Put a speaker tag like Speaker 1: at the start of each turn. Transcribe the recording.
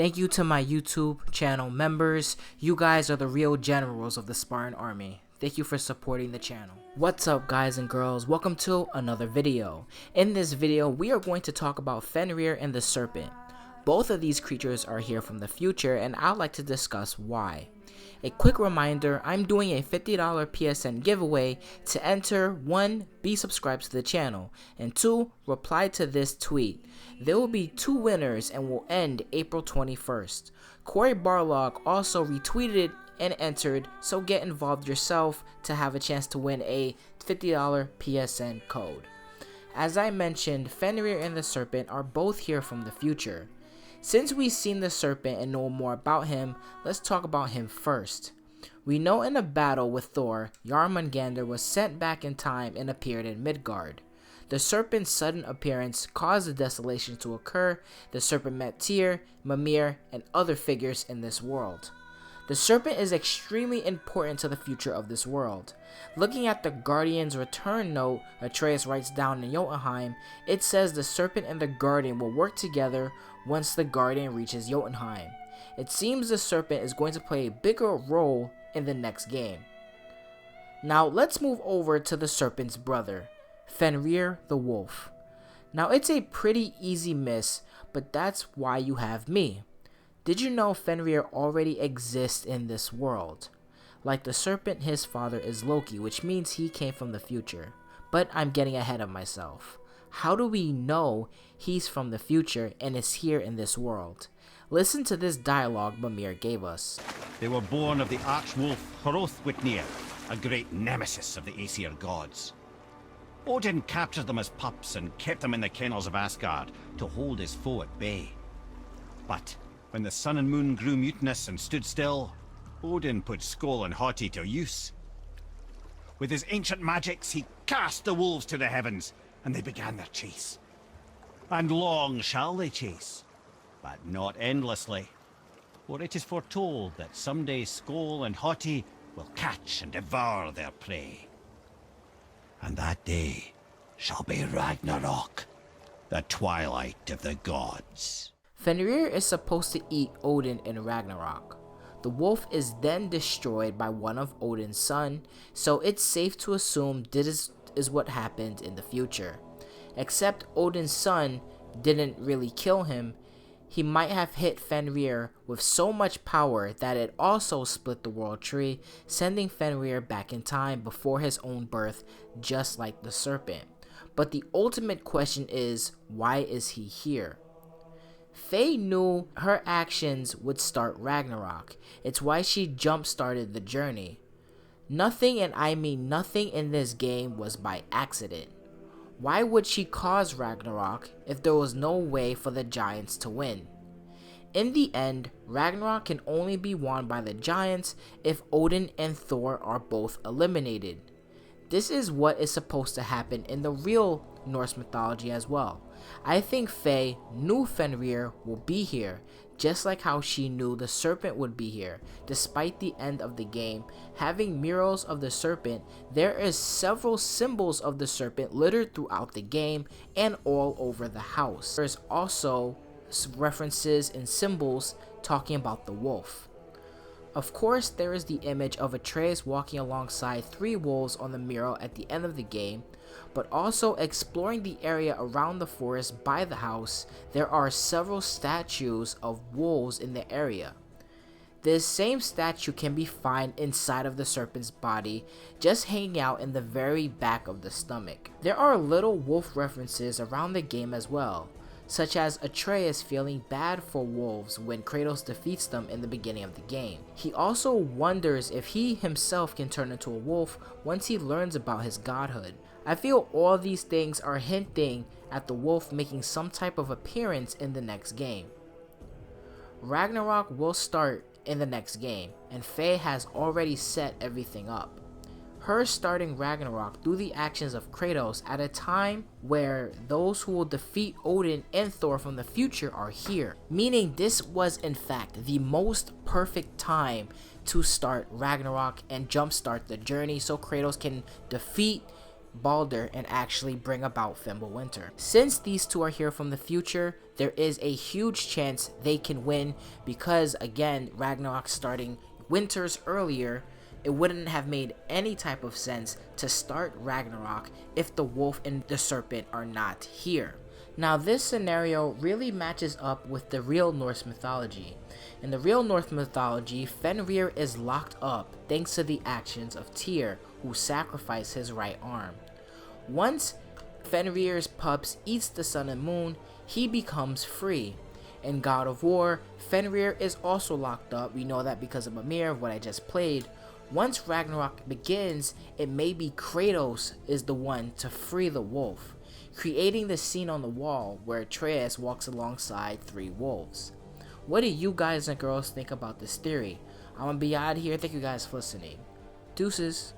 Speaker 1: Thank you to my YouTube channel members. You guys are the real generals of the Spartan army. Thank you for supporting the channel. What's up guys and girls, welcome to another video. In this video we are going to talk about Fenrir and the Serpent. Both of these creatures are here from the future and I'd like to discuss why. A quick reminder, I'm doing a $50 PSN giveaway. To enter, 1. Be subscribed to the channel, and 2. Reply to this tweet. There will be 2 winners and will end April 21st. Corey Barlog also retweeted and entered, so get involved yourself to have a chance to win a $50 PSN code. As I mentioned, Fenrir and the Serpent are both here from the future. Since we've seen the Serpent and know more about him, let's talk about him first. We know in a battle with Thor, Jormungandr was sent back in time and appeared in Midgard. The Serpent's sudden appearance caused the desolation to occur. The Serpent met Tyr, Mimir, and other figures in this world. The Serpent is extremely important to the future of this world. Looking at the Guardian's return note Atreus writes down in Jotunheim, it says the Serpent and the Guardian will work together once the Guardian reaches Jotunheim. It seems the Serpent is going to play a bigger role in the next game. Now let's move over to the Serpent's brother, Fenrir the Wolf. Now it's a pretty easy miss, but that's why you have me. Did you know Fenrir already exists in this world? Like the Serpent, his father is Loki, which means he came from the future. But I'm getting ahead of myself. How do we know he's from the future and is here in this world? Listen to this dialogue Mimir gave us.
Speaker 2: They were born of the archwolf Hrothwitnir, a great nemesis of the Aesir gods. Odin captured them as pups and kept them in the kennels of Asgard to hold his foe at bay. But when the sun and moon grew mutinous and stood still, Odin put Skoll and Hati to use. With his ancient magics, he cast the wolves to the heavens, and they began their chase. And long shall they chase, but not endlessly, for it is foretold that someday Skoll and Hati will catch and devour their prey. And that day shall be Ragnarok, the twilight of the gods.
Speaker 1: Fenrir is supposed to eat Odin in Ragnarok. The wolf is then destroyed by one of Odin's sons, so it's safe to assume this is what happened in the future. Except Odin's son didn't really kill him. He might have hit Fenrir with so much power that it also split the world tree, sending Fenrir back in time before his own birth, just like the Serpent. But the ultimate question is, why is he here? Faye knew her actions would start Ragnarok. It's why she jump-started the journey. Nothing, and I mean nothing, in this game was by accident. Why would she cause Ragnarok if there was no way for the giants to win? In the end, Ragnarok can only be won by the giants if Odin and Thor are both eliminated. This is what is supposed to happen in the real Norse mythology as well. I think Faye knew Fenrir will be here, just like how she knew the Serpent would be here. Despite the end of the game having murals of the Serpent, there is several symbols of the Serpent littered throughout the game and all over the house. There's also references and symbols talking about the wolf. Of course, there is the image of Atreus walking alongside 3 wolves on the mural at the end of the game, but also exploring the area around the forest by the house, there are several statues of wolves in the area. This same statue can be found inside of the Serpent's body, just hanging out in the very back of the stomach. There are little wolf references around the game as well, such as Atreus feeling bad for wolves when Kratos defeats them in the beginning of the game. He also wonders if he himself can turn into a wolf once he learns about his godhood. I feel all these things are hinting at the wolf making some type of appearance in the next game. Ragnarok will start in the next game, and Faye has already set everything up. Her starting Ragnarok through the actions of Kratos at a time where those who will defeat Odin and Thor from the future are here. Meaning this was in fact the most perfect time to start Ragnarok and jumpstart the journey so Kratos can defeat Balder and actually bring about Fimbulwinter. Since these two are here from the future, there is a huge chance they can win because, again, Ragnarok starting winters earlier, it wouldn't have made any type of sense to start Ragnarok if the wolf and the serpent are not here. Now this scenario really matches up with the real Norse mythology. In the real Norse mythology, Fenrir is locked up thanks to the actions of Tyr, who sacrificed his right arm. Once Fenrir's pups eats the sun and moon, he becomes free. In God of War, Fenrir is also locked up. We know that because of Mimir, what I just played. Once Ragnarok begins, it may be Kratos is the one to free the wolf, creating the scene on the wall where Atreus walks alongside 3 wolves. What do you guys and girls think about this theory? I'm gonna be out of here. Thank you guys for listening. Deuces.